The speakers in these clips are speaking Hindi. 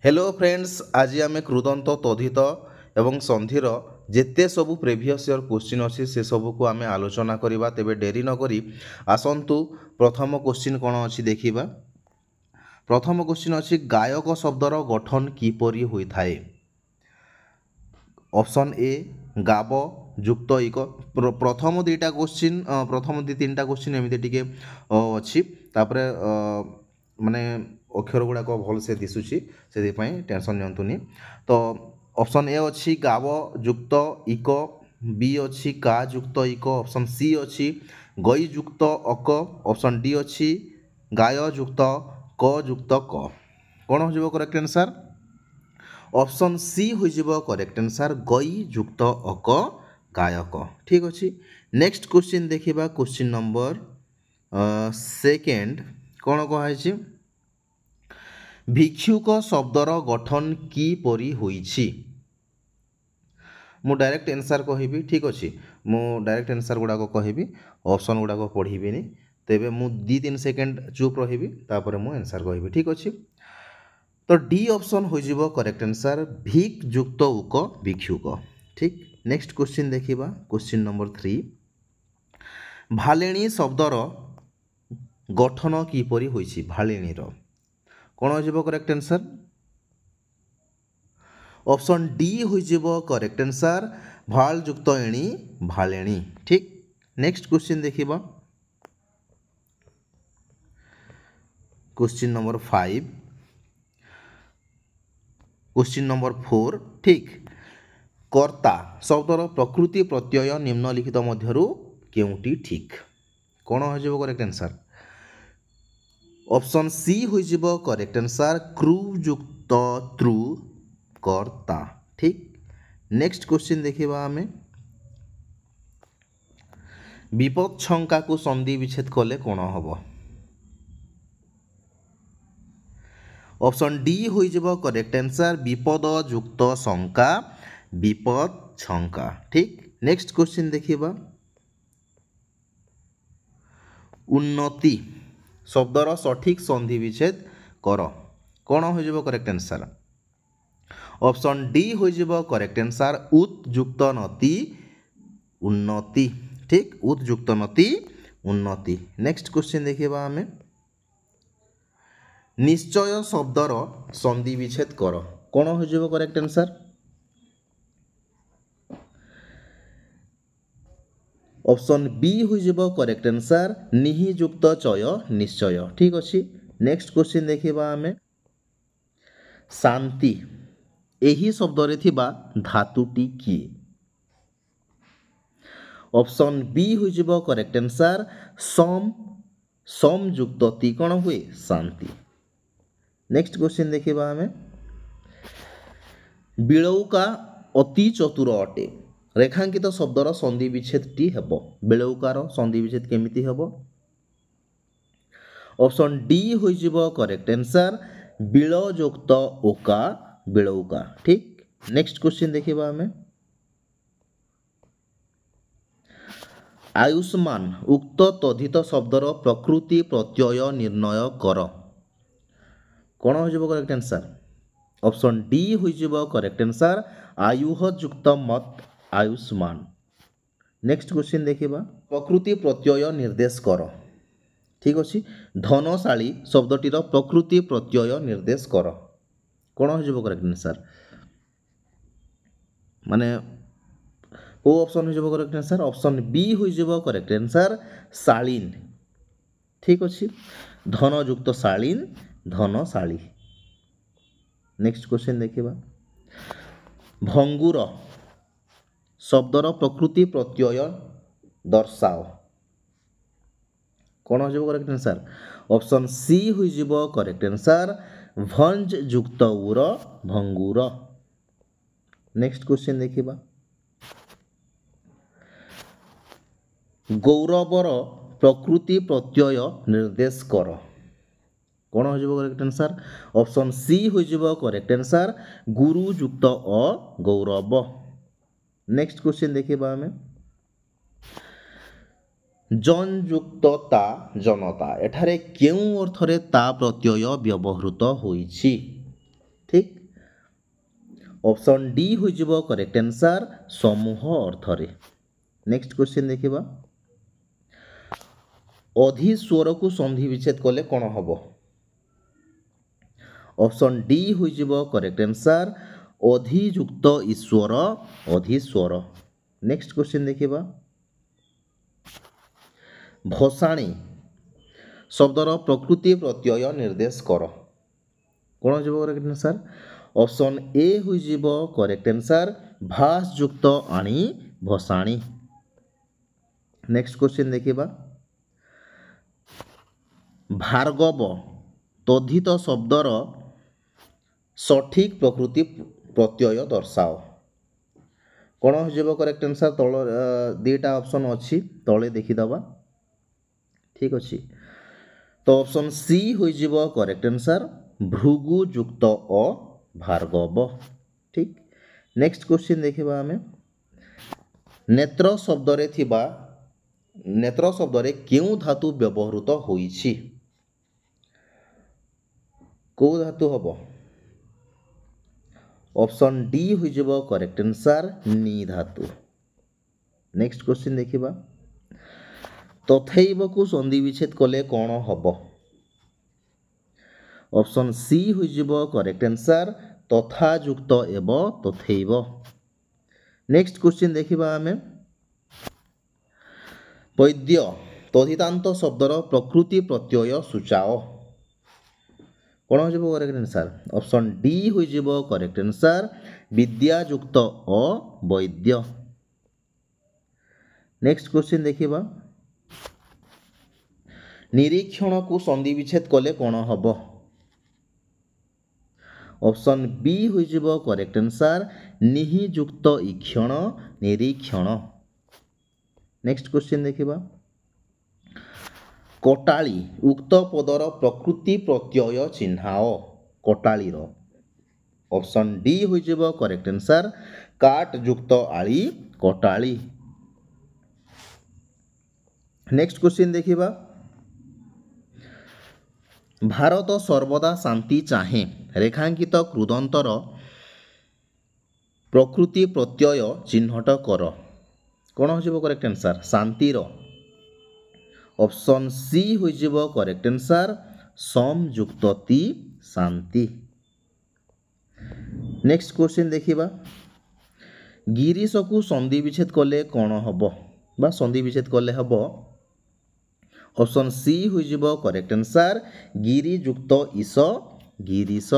हेलो फ्रेंड्स, आज आम कृदंत तद्धित एवं संधिर जेते सबू प्रिवियस ईयर क्वेश्चन अच्छी से सबू को आम आलोचना करवा। तेबे डेरी नकरी आसतु प्रथम क्वेश्चन कौन अच्छी देखा। प्रथम क्वेश्चन अच्छी गायक शब्दर गठन किपरि होइथाए। ऑप्शन ए गाब युक्त इक। प्रथम दुईटा क्वेश्चन प्रथम दी तीन क्वेश्चन एमती टिके अच्छी तापर माने अक्षर गुड़ाक भलसे दिशुची से टेंशन नियंतुनी। तो ऑप्शन ए अच्छी गाव युक्त इक, बी अच्छी का युक्त इक, ऑप्शन सी अच्छी गई युक्त अक, ऑप्शन डी अच्छी गाय युक्त क युक्त क। कौन हो करेक्ट आंसर? ऑप्शन सी हो करेक्ट आंसर गई युक्त अक गायक। ठीक अच्छे। नेक्स्ट क्वेश्चन देखिबा क्वेश्चन नंबर सेकेंड। कौन कहुई भिक्षुक शब्दर गठन किपरि होइछि। मु डायरेक्ट आंसर कहबी। ठीक अच्छे, मु डायरेक्ट आंसर गुड़ाक कहबी, ऑप्शन गुड़ाक पढ़िबिनी। तेबे मु 2-3 सेकेंड चुप रही तापर मु आंसर कहबी। ठीक अच्छे। तो डी ऑप्शन हो करेक्ट आंसर भिक युक्त उक भिक्षुक। ठीक। नेक्स्ट क्वेश्चन देखिबा क्वेश्चन नंबर 3। भालेणी शब्दर गठन किपरि होइछि। भालेणीर कौन हो करेक्ट आंसर? ऑप्शन डी हो करेक्ट आंसर भाल युक्त एणी भालेणी। ठीक। नेक्स्ट क्वेश्चन देखिबा क्वेश्चन नंबर 5। Question number 4। ठीक। कर्ता शब्दर प्रकृति प्रत्यय निम्नलिखित मध्यरु केउटी ठीक। कौन हो करेक्ट आंसर? ऑप्शन सी हो करेक्ट आंसर क्रू युक्त त्रु कर्ता। ठीक। नेक्स्ट क्वेश्चन देखिबा आमे विपद छंका को संधि विच्छेद कले कौन हम। ऑप्शन डी हो करेक्ट आंसर विपद युक्त शंका विपद छंका। ठीक। नेक्स्ट क्वेश्चन देखिबा उन्नति शब्दर सठिक संधि विच्छेद कर। कौन हो करेक्ट आंसर? ऑप्शन डी हो करेक्ट आंसर उत युक्त नति उन्नति। ठीक। उत युक्त नति उन्नति। नेक्स्ट क्वेश्चन देखिबा आमे निश्चय शब्दर संधि विच्छेद कर। कौन हो करेक्ट आंसर? ऑप्शन बी हो करेक्ट आंसर निहि युक्त चय निश्चय। ठीक अच्छे। नेक्स्ट क्वेश्चन देखिबा आमे शांति एही शब्द रे थिबा धातुटी किए। ऑप्शन बी हो करेक्ट आंसर सम सम युक्त ती कौन हुए शांति। नेक्स्ट क्वेश्चन देखिबा आमे बिलौका अति चतुर अटे रेखांकित शब्दर संधि विच्छेद टी हेबो। बिलौकार संधि विच्छेद केमिति हेबो? ऑप्शन डी हो करेक्ट आंसर बिल युक्त ओका बिलौका। ठीक। नेक्स्ट क्वेश्चन देखिबा आमे आयुष्मान उक्त तद्धित शब्दर प्रकृति प्रत्यय निर्णय कर। कौन हो करेक्ट आंसर? ऑप्शन डी हो करेक्ट आंसर आयुह युक्त मत आयुष्मान। नेक्स्ट क्वेश्चन देखिबा प्रकृति प्रत्यय निर्देश कर। ठीक अच्छे। धनशाली शब्दटीर प्रकृति प्रत्यय निर्देश कर। कौन हो करेक्ट आंसर? माने को ऑप्शन हो करेक्ट आंसर? ऑप्शन बी हो करेक्ट आंसर शालीन। ठीक अच्छे। धन युक्त शालीन धनशाली। नेक्स्ट क्वेश्चन देखिबा भंगुर शब्दर प्रकृति प्रत्यय दर्शाओ। कौन हो करेक्ट आंसर? ऑप्शन सी हो करेक्ट आंसर भंज युक्त उर भंगुर। नेक्स्ट क्वेश्चन देखिबा गौरवर प्रकृति प्रत्यय निर्देश कर। कौन हो करेक्ट आंसर? ऑप्शन सी हो करेक्ट आंसर गुरु युक्त अ गौरव। नेक्स्ट क्वेश्चन देखिबा आमे जन युक्त ता जनता एठारे केउ अर्थरे ता प्रत्यय व्यवहृत होइछि। ठीक ऑप्शन डी हो करेक्ट आंसर समूह अर्थ रे नेक्स्ट क्वेश्चन देखिबा अधि स्वर को संधि विच्छेद कले कौन हम ऑप्शन डी हो करेक्ट आंसर अधियुक्त ईश्वर अधिस्वर नेक्स्ट क्वेश्चन देखिबा भसाणी शब्दर प्रकृति प्रत्यय निर्देश कर कौन हो करेक्ट आंसर ऑप्शन ए हो करेक्ट आंसर भासयुक्त आणी भसाणी नेक्स्ट क्वेश्चन देखिबा भार्गव तद्धित शब्दर सठिक प्रकृति प्रत्यय दर्शाओ कौन हो करेक्ट आंसर तल दीटा ऑप्शन अच्छी तले देखीदबा ठीक अच्छे तो ऑप्शन सी हो करेक्ट आंसर भृगुयुक्त अ भार्गव ठीक नेक्स्ट क्वेश्चन देखिबा आमे नेत्र शब्दरे थिबा नेत्र शब्दरे केउ धातु व्यवहृत होईछि को धातु हबो ऑप्शन डी हो करेक्ट आंसर नी धातु नेक्स्ट क्वेश्चन देखिबा तथैव को संधि विच्छेद कले कौन हबो ऑप्शन सी हो करेक्ट आंसर तथा युक्त एव तथैव नेक्स्ट क्वेश्चन देखिबा आमे वैद्य तद्धितांत शब्दर प्रकृति प्रत्यय सूचाओ कौन हो करेक्ट आंसर ऑप्शन डी हो करेक्ट आंसर विद्यायुक्त अ वैद्य नेक्स्ट क्वेश्चन देखिबा निरीक्षण को संधि विच्छेद कले कौन हबो ऑप्शन बी हो करेक्ट आंसर निहियुक्त ईक्षण निरीक्षण नेक्स्ट क्वेश्चन देखिबा कोटाली उक्त पदर प्रकृति प्रत्यय चिन्हाओ कोटालीर ऑप्शन डी हो करेक्ट आंसर काट युक्त आली कोटाली नेक्स्ट क्वेश्चन देखिबा भारत सर्वदा शांति चाहे रेखांकित कृदंतर प्रकृति प्रत्यय चिन्हट कर कौन हो करेक्ट आंसर शांतिर ऑप्शन सी हो करेक्ट आंसर समयुक्तति शांति नेक्स्ट क्वेश्चन देखिबा गिरीश को संधि विच्छेद कले कौन हबो बा संधि विच्छेद कले हबो ऑप्शन सी हो करेक्ट आंसर गिरियुक्त ईश गिरीश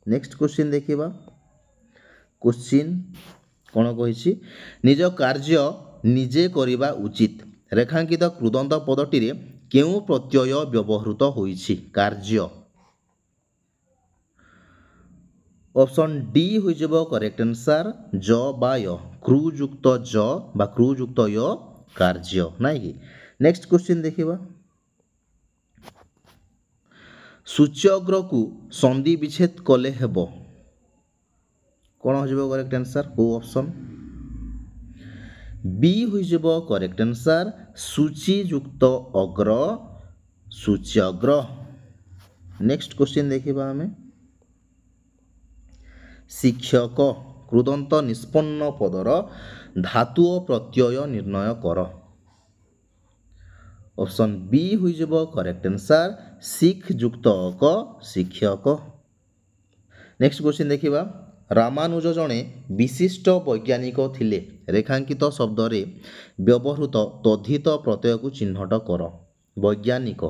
नेक्स्ट क्वेश्चन देखिबा क्वेश्चन कौन कहिछि निज कार्य निजे करिबा उचित रेखांकित कृदंत पदटी रे केउ प्रत्यय व्यवहृत होईछि कार्य ऑप्शन डी हो करेक्ट आंसर ज बा य क्रुयुक्त ज बा क्रुयुक्त य कार्य नाइ कि नेक्स्ट क्वेश्चन देखिबा सूच्यग्र को संधि विच्छेद कले हेबो कौन हो करेक्ट आंसर को ऑप्शन बी हो करेक्ट आंसर सूचीयुक्त अग्र सूच्यग्र नेक्स्ट क्वेश्चन देखिबा हमें शिक्षक कृदंत निष्पन्न पदर धातु प्रत्यय निर्णय कर ऑप्शन बी हो करेक्ट आंसर शिख युक्त अक शिक्षक नेक्स्ट क्वेश्चन देखिबा रामानुज जणे विशिष्ट वैज्ञानिक थिले रेखांकित शब्द रे व्यवहृत तद्धित प्रत्यय को चिन्हट कर वैज्ञानिक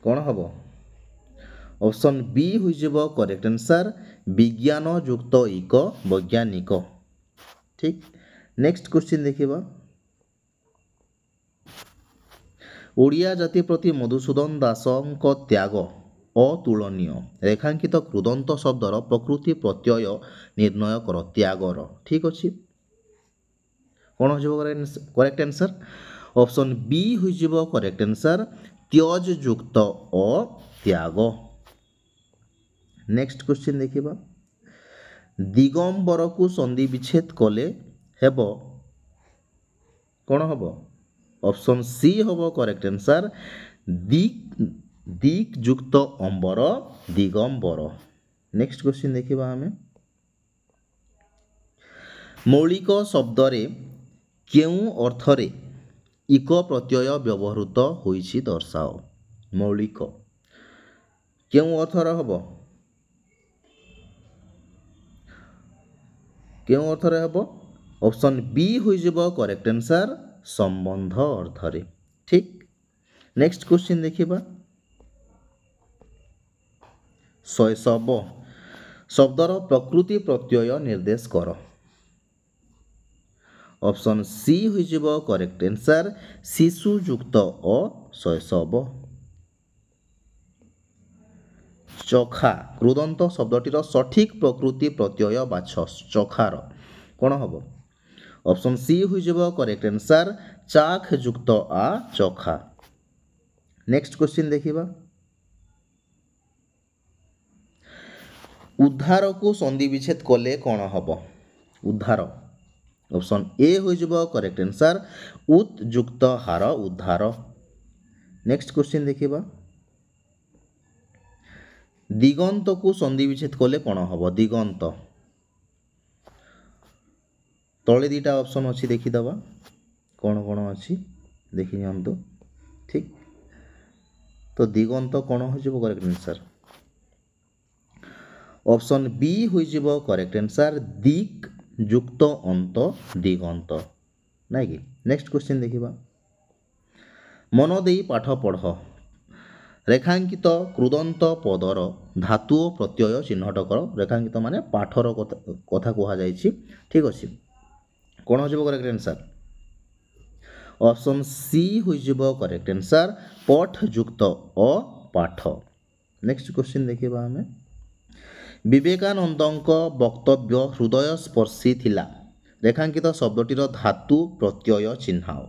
कौन हबो ऑप्शन बी हो करेक्ट आंसर विज्ञान युक्त इक वैज्ञानिक ठीक नेक्स्ट क्वेश्चन देखिबा ओडिया जाति प्रति मधुसूदन दासक त्याग अतुलनीय रेखांकित कृदंत शब्दर प्रकृति प्रत्यय निर्णय कर त्यागर ठीक अच्छे कौन हो करेक्ट आंसर ऑप्शन बी हो करेक्ट आंसर त्यज युक्त अ त्याग नेक्स्ट क्वेश्चन देखिबा दिगंबर को संधि विच्छेद कले हेबो कौन हबो ऑप्शन सी हबो करेक्ट आंसर दिक् युक्त अंबर दिगंबर। नेक्स्ट क्वेश्चन देखिबा हमें मौलिक शब्द रे केउ अर्थरे इक प्रत्यय व्यवहृत होइछि दर्शाओ। मौलिक केउ अर्थर हबो केउ अर्थरे हबो ऑप्शन बी होई जबो करेक्ट आंसर संबंध अर्थरे। ठीक नेक्स्ट क्वेश्चन देखिबा शैशव शब्दर प्रकृति प्रत्यय निर्देश कर। ऑप्शन सी होई जबो करेक्ट आंसर शिशु युक्त अ शैशव। चखा क्रुदंत शब्दटीर सठिक प्रकृति प्रत्यय बाछ चखार कौन हम ऑप्शन सी होई जबो करेक्ट आंसर चाख युक्त आ चखा। नेक्स्ट क्वेश्चन देखिबा उद्धार को संधि विच्छेद कले कौन हम उद्धार ऑप्शन ए होई जबो करेक्ट आंसर उत युक्त हार उद्धार। नेक्स्ट क्वेश्चन देखिबा दिगंत को संधि विच्छेद कले कौन हम दिगंत तले दीटा ऑप्शन अच्छी देखीदबा कौन कौन अच्छी देखी नियंतु। ठीक तो दिगंत कौन हो करेक्ट आंसर ऑप्शन बी हो करेक्ट आंसर दिक युक्त अंत दिगंत नाइ कि। नेक्स्ट क्वेश्चन देखिबा मन देई पाठ पढ़ रेखांकित क्रुदंत पदर धातु और प्रत्यय चिन्हट कर। रेखांकित माने पाठर कथा कहा जाइछि। ठीक अछि कौन हो करेक्ट आंसर ऑप्शन सी हो करेक्ट आंसर पठ युक्त अ पाठ। नेक्स्ट क्वेश्चन देखिबा हमें विवेकानंदक वक्तव्य हृदय स्पर्शी थिला रेखांकित शब्दटीर धातु प्रत्यय चिन्हाओ।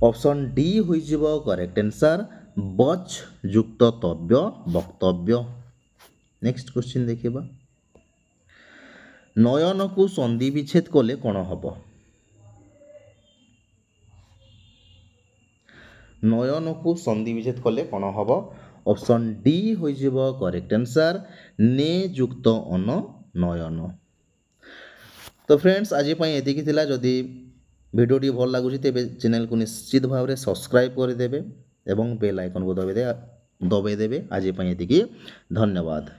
ऑप्शन डी हो करेक्ट आंसर बच युक्त तव्य वक्तव्य। नेक्स्ट क्वेश्चन देखिबा नयन को संधि विच्छेद कले कौन हम नयन को संधि विच्छेद कले कौन हम ऑप्शन डी हो करेक्ट आंसर ने युक्त अन नयन। तो फ्रेंड्स आज एतिकी थिला जदि भिडियोटी भल लगुच तेज चैनल को निश्चित भाव में सब्सक्राइब करदे एवं बेल आइकन को दबाई देवे। आज एतिकी धन्यवाद।